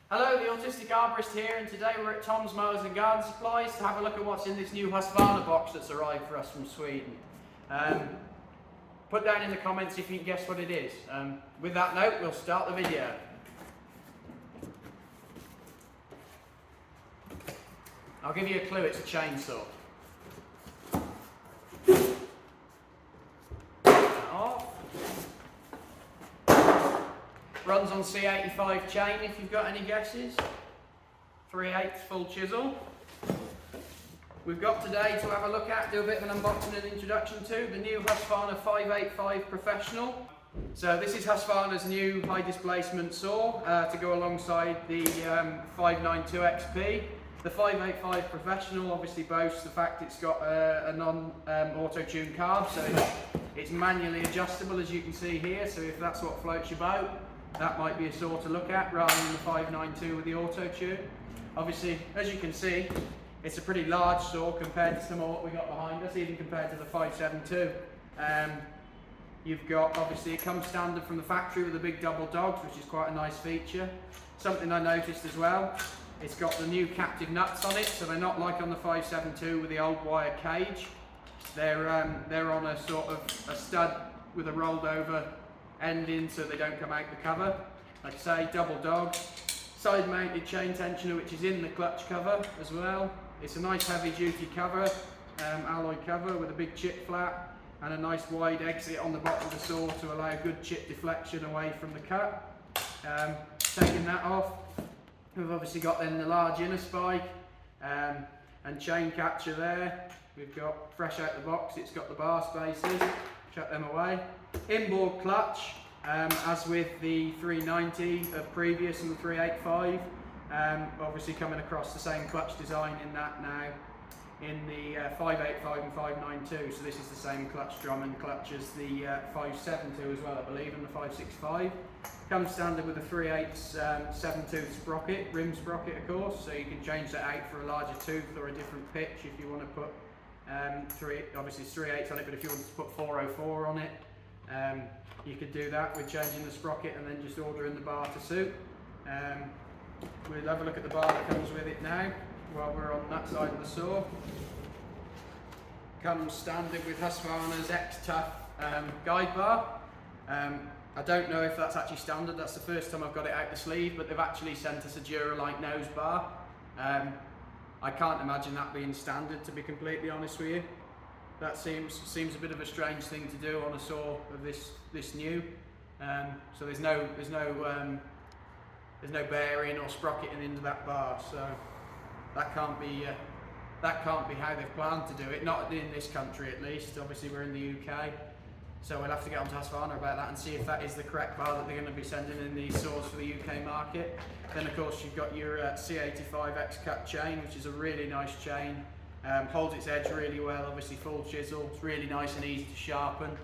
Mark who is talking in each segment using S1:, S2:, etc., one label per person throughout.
S1: Hello, the Autistic Arborist here, and today we're at Toms Mowers and Gardens Supplies to have a look at what's in this new Husqvarna box that's arrived for us from Sweden. Put down in the comments if you can guess what it is. With that note, we'll start the video. I'll give you a clue, it's a chainsaw. Off. Runs on C85 chain if you've got any guesses. 3/8 full chisel. We've got today to have a look at, do a bit of an unboxing and introduction to the new Husqvarna 585 Professional. So this is Husqvarna's new high displacement saw to go alongside the 592 XP. The 585 Professional obviously boasts the fact it's got a non-auto-tune carb, so it's manually adjustable as you can see here, so if that's what floats your boat, that might be a saw to look at rather than the 592 with the auto-tune. Obviously, as you can see, it's a pretty large saw compared to some of what we got behind us, even compared to the 572. You've got, obviously, it comes standard from the factory with the big double dogs, which is quite a nice feature. Something I noticed as well, it's got the new captive nuts on it, so they're not like on the 572 with the old wire cage. They're on a sort of a stud with a rolled over ending so they don't come out the cover. Like I say, double dog. Side mounted chain tensioner which is in the clutch cover as well. It's a nice heavy duty cover, alloy cover with a big chip flap and a nice wide exit on the bottom of the saw to allow good chip deflection away from the cut. Taking that off, we've obviously got then the large inner spike and chain catcher there. We've got fresh out the box, it's got the bar spaces, chuck them away. Inboard clutch, as with the 390 of previous and the 385, obviously coming across the same clutch design in that now in the 585 and 592, so this is the same clutch drum and clutch as the 572 as well, I believe, and the 565. Comes standard with a 3/8 7-tooth sprocket, rim sprocket of course, so you can change that out for a larger tooth or a different pitch if you want to put obviously it's 3/8 on it, but if you want to put 404 on it, you could do that with changing the sprocket and then just ordering the bar to suit. We'll have a look at the bar that comes with it now while we're on that side of the saw. Comes standard with Husqvarna's X-Tough guide bar. I don't know if that's actually standard, that's the first time I've got it out the sleeve, but they've actually sent us a Duralite nose bar. I can't imagine that being standard, to be completely honest with you. That seems a bit of a strange thing to do on a saw of this new. So there's no bearing or sprocketing into that bar, so that can't be how they've planned to do it. Not in this country, at least. Obviously, we're in the UK, so we'll have to get on to Husqvarna about that and see if that is the correct bar that they're going to be sending in these saws for the UK market. Then, of course, you've got your C85 X-Cut chain, which is a really nice chain. Holds its edge really well, obviously full chisel, it's really nice and easy to sharpen.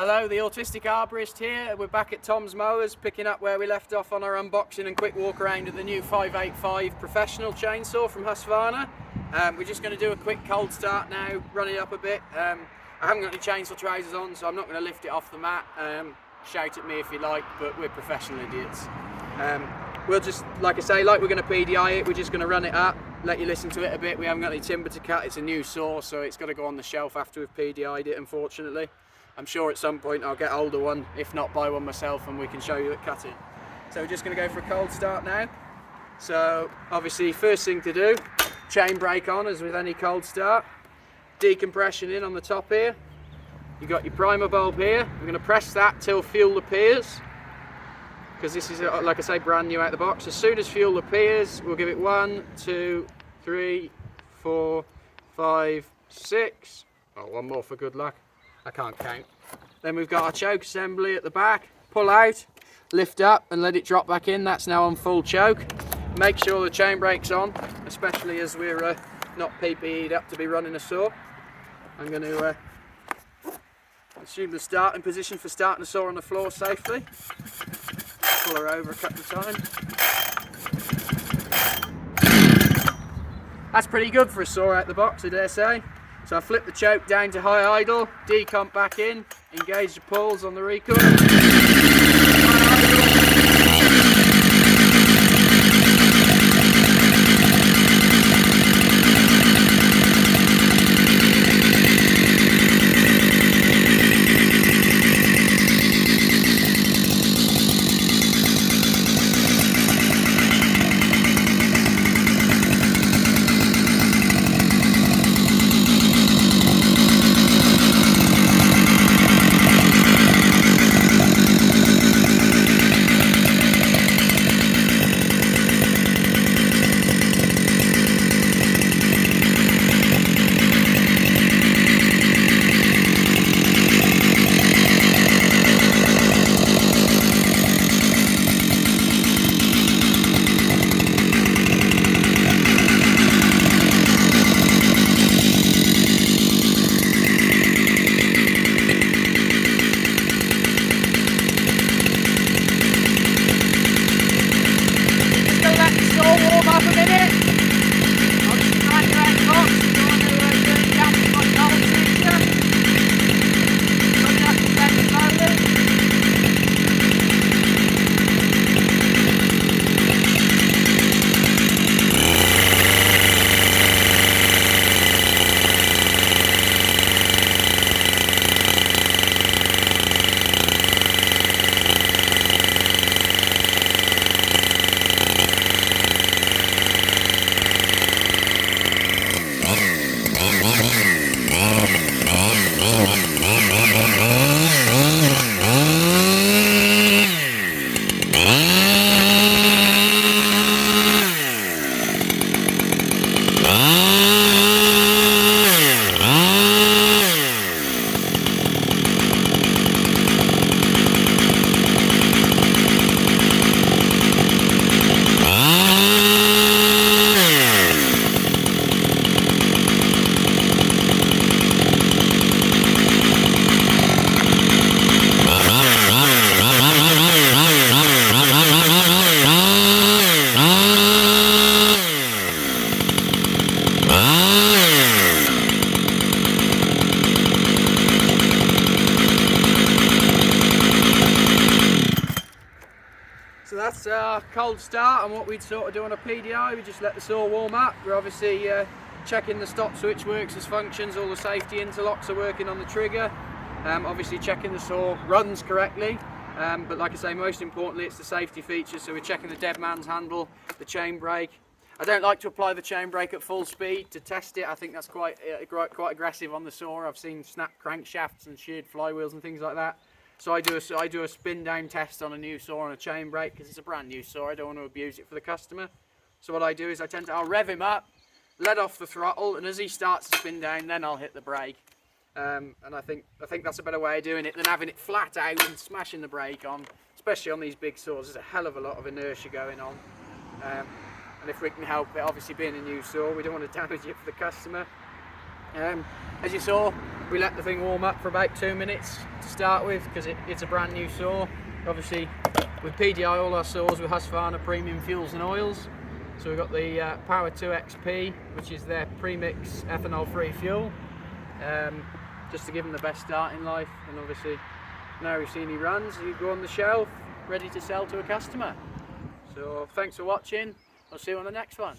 S1: Hello, the Autistic Arborist here. We're back at Toms Mowers, picking up where we left off on our unboxing and quick walk around of the new 585 professional chainsaw from Husqvarna. We're just going to do a quick cold start now, run it up a bit. I haven't got any chainsaw trousers on, so I'm not going to lift it off the mat. Shout at me if you like, but we're professional idiots. We'll just, like I say, like we're going to PDI it, we're just going to run it up, let you listen to it a bit. We haven't got any timber to cut, it's a new saw, so it's got to go on the shelf after we've PDI'd it, unfortunately. I'm sure at some point I'll get hold of one, if not buy one myself, and we can show you it cutting. So we're just going to go for a cold start now. So obviously first thing to do, chain brake on as with any cold start. Decompression in on the top here. You've got your primer bulb here. We're going to press that till fuel appears, because this is, like I say, brand new out the box. As soon as fuel appears, we'll give it 1, 2, 3, 4, 5, 6. Oh, one more for good luck. I can't count. Then we've got our choke assembly at the back. Pull out, lift up and let it drop back in. That's now on full choke. Make sure the chain brake's on, especially as we're not PPE'd up to be running a saw. I'm going to assume the starting position for starting the saw on the floor safely. Pull her over a couple of times. That's pretty good for a saw out the box, I dare say. So I flip the choke down to high idle, decomp back in, engage the pulls on the recoil. So that's our cold start, and what we'd sort of do on a PDI, we just let the saw warm up. We're obviously checking the stop switch works as functions, all the safety interlocks are working on the trigger, obviously checking the saw runs correctly, but like I say, most importantly it's the safety features, so we're checking the dead man's handle, the chain brake. I don't like to apply the chain brake at full speed to test it. I think that's quite aggressive on the saw. I've seen snapped crankshafts and sheared flywheels and things like that. So I do a spin down test on a new saw on a chain brake, because it's a brand new saw. I don't want to abuse it for the customer. So what I do is I'll rev him up, let off the throttle, and as he starts to spin down, then I'll hit the brake. And I think that's a better way of doing it than having it flat out and smashing the brake on, especially on these big saws. There's a hell of a lot of inertia going on. And if we can help it, obviously being a new saw, we don't want to damage it for the customer. As you saw, We let the thing warm up for about 2 minutes to start with because it's a brand new saw. Obviously with PDI all our saws with Husqvarna premium fuels and oils. So we've got the Power 2 XP, which is their premix ethanol free fuel, just to give them the best start in life. And obviously now we've seen he runs, he go on the shelf ready to sell to a customer. So thanks for watching, I'll see you on the next one.